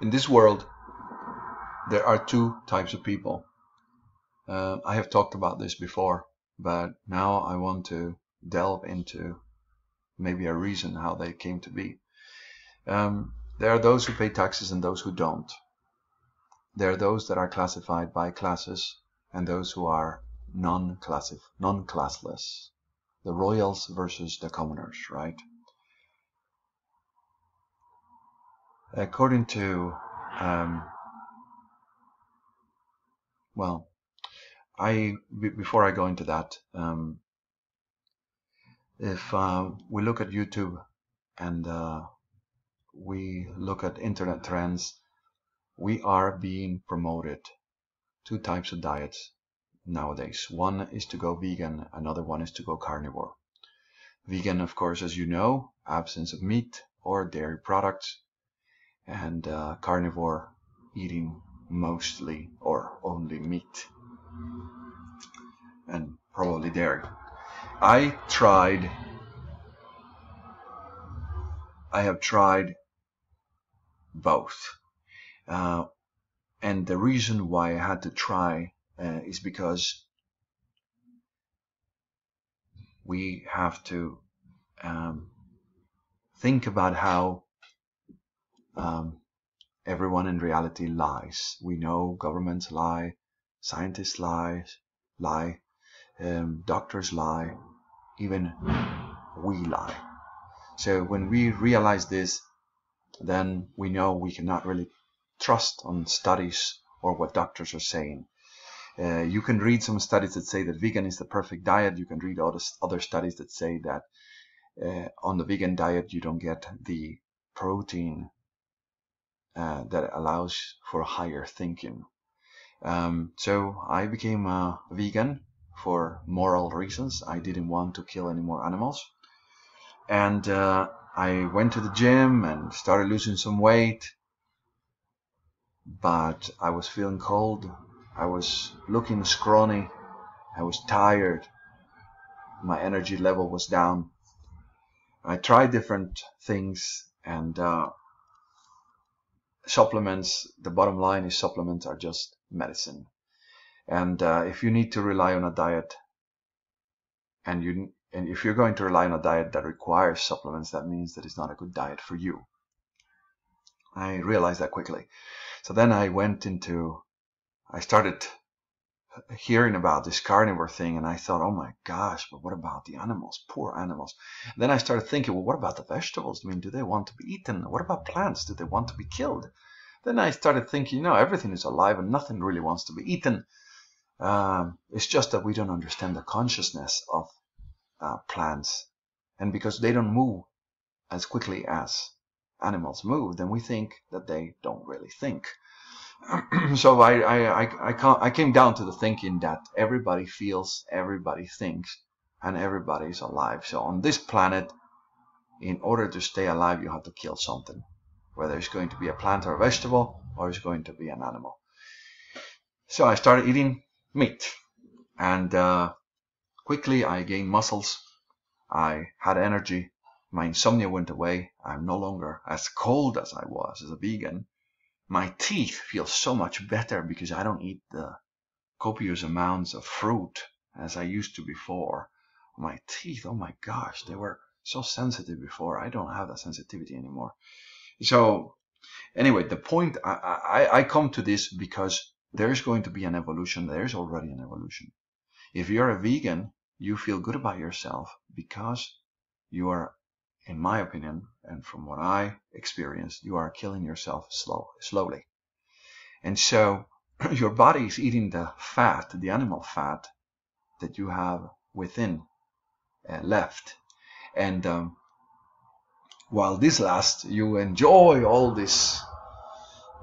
In this world, there are two types of people. I have talked about this before, but now I want to delve into maybe a reason how they came to be. There are those who pay taxes and those who don't. There are those that are classified by classes and those who are non-classless. The royals versus the commoners, right? According to, before I go into that, if we look at YouTube and we look at internet trends, we are being promoted two types of diets nowadays. One is to go vegan, another one is to go carnivore. Vegan, of course, as you know, absence of meat or dairy products, and carnivore, eating mostly or only meat and probably dairy. I have tried both. And the reason why I had to try is because we have to think about how everyone in reality lies. We know governments lie, scientists lie, doctors lie, even we lie. So when we realize this, then we know we cannot really trust on studies or what doctors are saying. You can read some studies that say that vegan is the perfect diet. You can read all the other studies that say that on the vegan diet you don't get the protein that allows for higher thinking. So I became a vegan for moral reasons. I didn't want to kill any more animals. And I went to the gym and started losing some weight. But I was feeling cold. I was looking scrawny. I was tired. My energy level was down. I tried different things and supplements. The bottom line is supplements are just medicine. And if you need to rely on a diet, and if you're going to rely on a diet that requires supplements, that means that it's not a good diet for you. I realized that quickly. So then I started hearing about this carnivore thing, and I thought, oh my gosh, but what about the animals? Poor animals. And then I started thinking, well, what about the vegetables? I mean, do they want to be eaten? What about plants? Do they want to be killed? Then I started thinking, everything is alive and nothing really wants to be eaten. It's just that we don't understand the consciousness of plants. And because they don't move as quickly as animals move, then we think that they don't really think. So I came down to the thinking that everybody feels, everybody thinks, and everybody is alive. So on this planet, in order to stay alive, you have to kill something, whether it's going to be a plant or a vegetable, or it's going to be an animal. So I started eating meat, and quickly I gained muscles. I had energy. My insomnia went away. I'm no longer as cold as I was as a vegan. My teeth feel so much better because I don't eat the copious amounts of fruit as I used to before. My teeth, oh my gosh, they were so sensitive before. I don't have that sensitivity anymore. So anyway, the point, I come to this because there's going to be an evolution. There's already an evolution. If you're a vegan, you feel good about yourself because you are, in my opinion, and from what I experienced, you are killing yourself slowly. And so your body is eating the fat, the animal fat that you have within left. And while this lasts, you enjoy all this,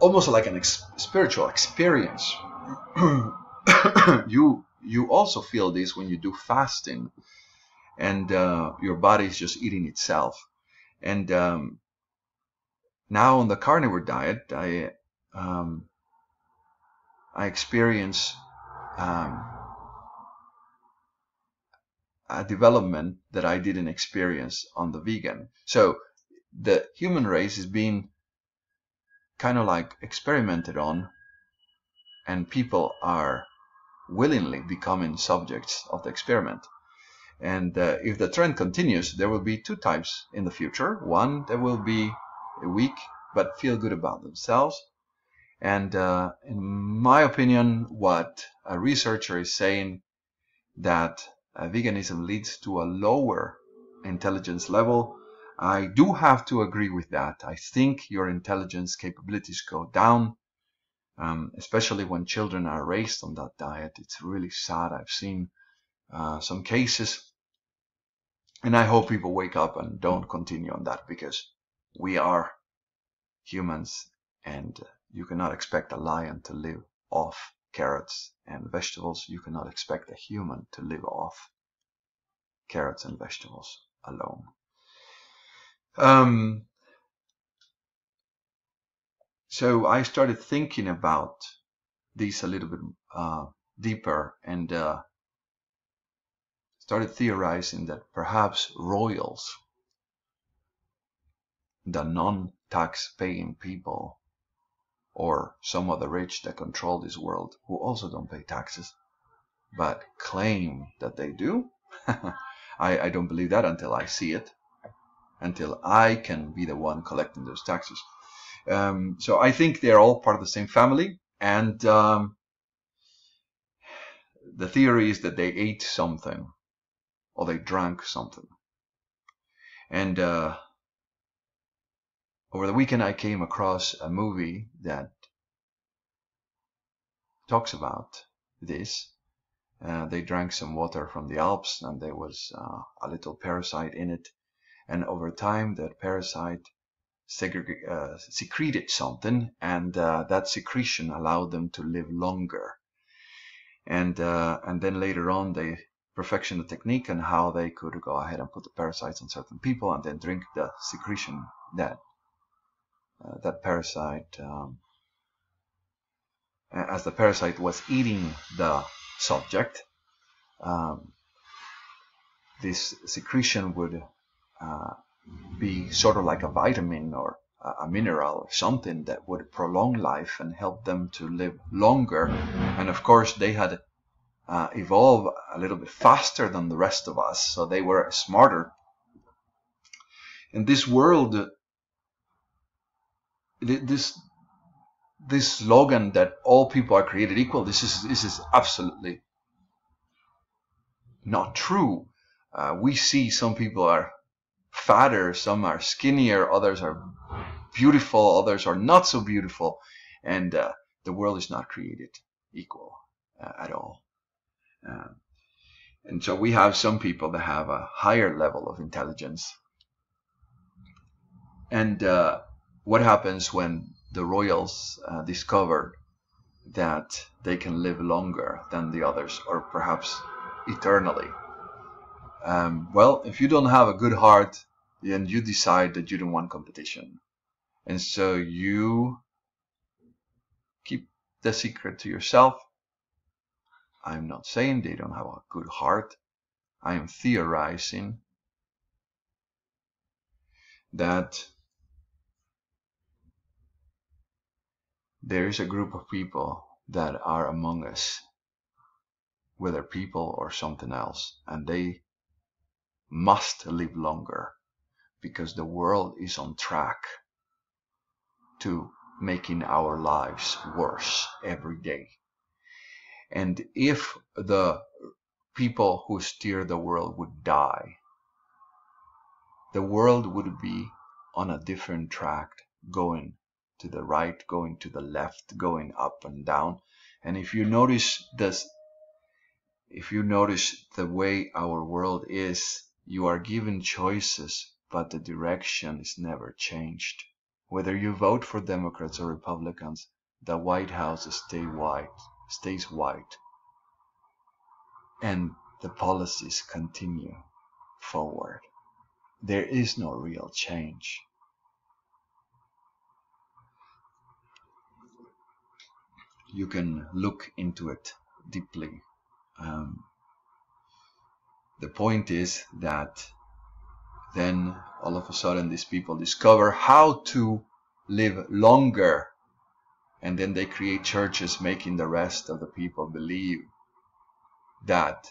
almost like an spiritual experience. You also feel this when you do fasting, and your body is just eating itself. And now on the carnivore diet, I experience a development that I didn't experience on the vegan. So the human race is being kind of like experimented on, and people are willingly becoming subjects of the experiment. And if the trend continues, there will be two types in the future. One that will be weak but feel good about themselves. And in my opinion, what a researcher is saying, that veganism leads to a lower intelligence level. I do have to agree with that. I think your intelligence capabilities go down, especially when children are raised on that diet. It's really sad. I've seen some cases, and I hope people wake up and don't continue on that, because we are humans, and you cannot expect a lion to live off carrots and vegetables. You cannot expect a human to live off carrots and vegetables alone. So I started thinking about these a little bit deeper, and started theorizing that perhaps royals, the non-tax paying people, or some of the rich that control this world, who also don't pay taxes, but claim that they do. I don't believe that until I see it, until I can be the one collecting those taxes. So I think they're all part of the same family, and the theory is that they ate something, or they drank something. And over the weekend I came across a movie that talks about this. They drank some water from the Alps, and there was a little parasite in it, and over time that parasite secreted something, and that secretion allowed them to live longer. And then later on they perfected the technique and how they could go ahead and put the parasites on certain people, and then drink the secretion that that parasite, as the parasite was eating the subject. This secretion would be sort of like a vitamin or a mineral or something that would prolong life and help them to live longer. And of course they had evolved a little bit faster than the rest of us, so they were smarter. In this world, this slogan that all people are created equal, this is absolutely not true. We see some people are fatter, some are skinnier, others are beautiful, others are not so beautiful, and the world is not created equal at all. And so we have some people that have a higher level of intelligence. And what happens when the royals discover that they can live longer than the others, or perhaps eternally? Well, if you don't have a good heart, then you decide that you don't want competition. And so you keep the secret to yourself. I'm not saying they don't have a good heart. I am theorizing that there is a group of people that are among us, whether people or something else, and they must live longer because the world is on track to making our lives worse every day. And if the people who steer the world would die, the world would be on a different track, going to the right, going to the left, going up and down. And if you notice this, if you notice the way our world is, you are given choices, but the direction is never changed. Whether you vote for Democrats or Republicans, the White House stays white, and the policies continue forward. There is no real change. You can look into it deeply. The point is that then all of a sudden these people discover how to live longer, and then they create churches making the rest of the people believe that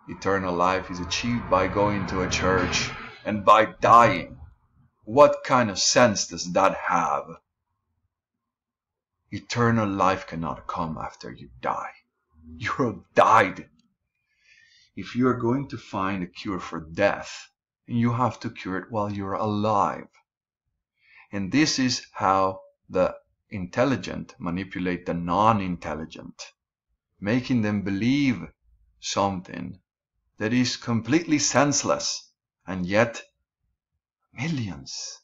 eternal life is achieved by going to a church and by dying. What kind of sense does that have? Eternal life cannot come after you die. You have died. If you are going to find a cure for death, you have to cure it while you're alive. And this is how the intelligent manipulate the non-intelligent, making them believe something that is completely senseless, and yet millions,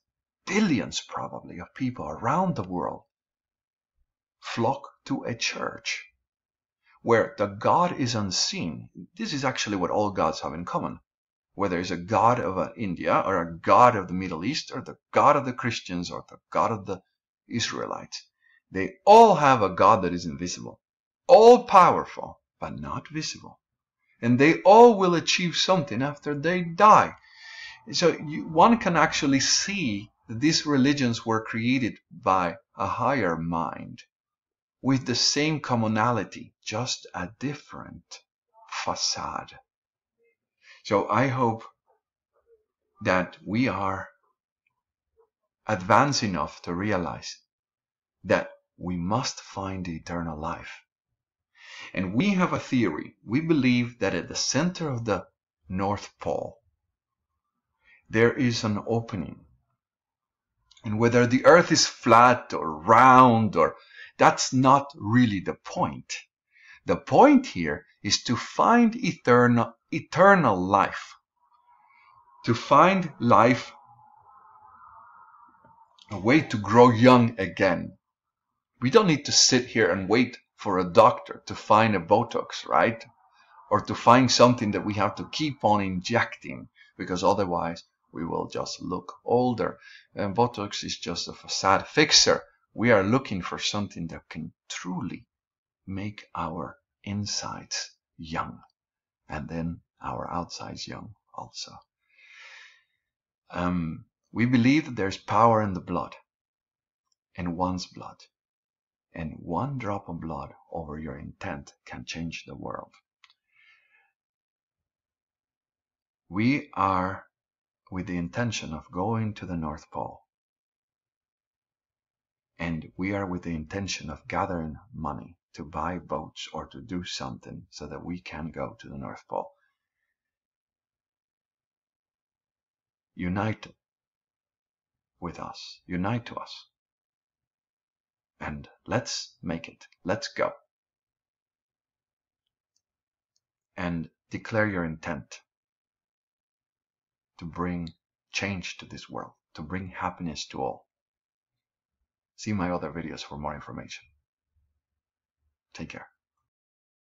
billions probably of people around the world flock to a church where the God is unseen. This is actually what all gods have in common. Whether it's a God of India or a God of the Middle East or the God of the Christians or the God of the Israelites, they all have a God that is invisible, all powerful, but not visible. And they all will achieve something after they die. So one can actually see that these religions were created by a higher mind with the same commonality, just a different facade. So I hope that we are advanced enough to realize that we must find the eternal life. And we have a theory. We believe that at the center of the North Pole, there is an opening. And whether the earth is flat or round, or that's not really the point. The point here is to find eternal life. To find life, a way to grow young again. We don't need to sit here and wait for a doctor to find a Botox, right? Or to find something that we have to keep on injecting, because otherwise we will just look older. And Botox is just a facade fixer. We are looking for something that can truly make our insides young, and then our outsides young also. We believe that there's power in the blood, in one's blood. And one drop of blood over your intent can change the world. We are with the intention of going to the North Pole. And we are with the intention of gathering money to buy boats or to do something so that we can go to the North Pole. Unite with us. Unite to us. And let's make it. Let's go. And declare your intent to bring change to this world, to bring happiness to all. See my other videos for more information. Take care.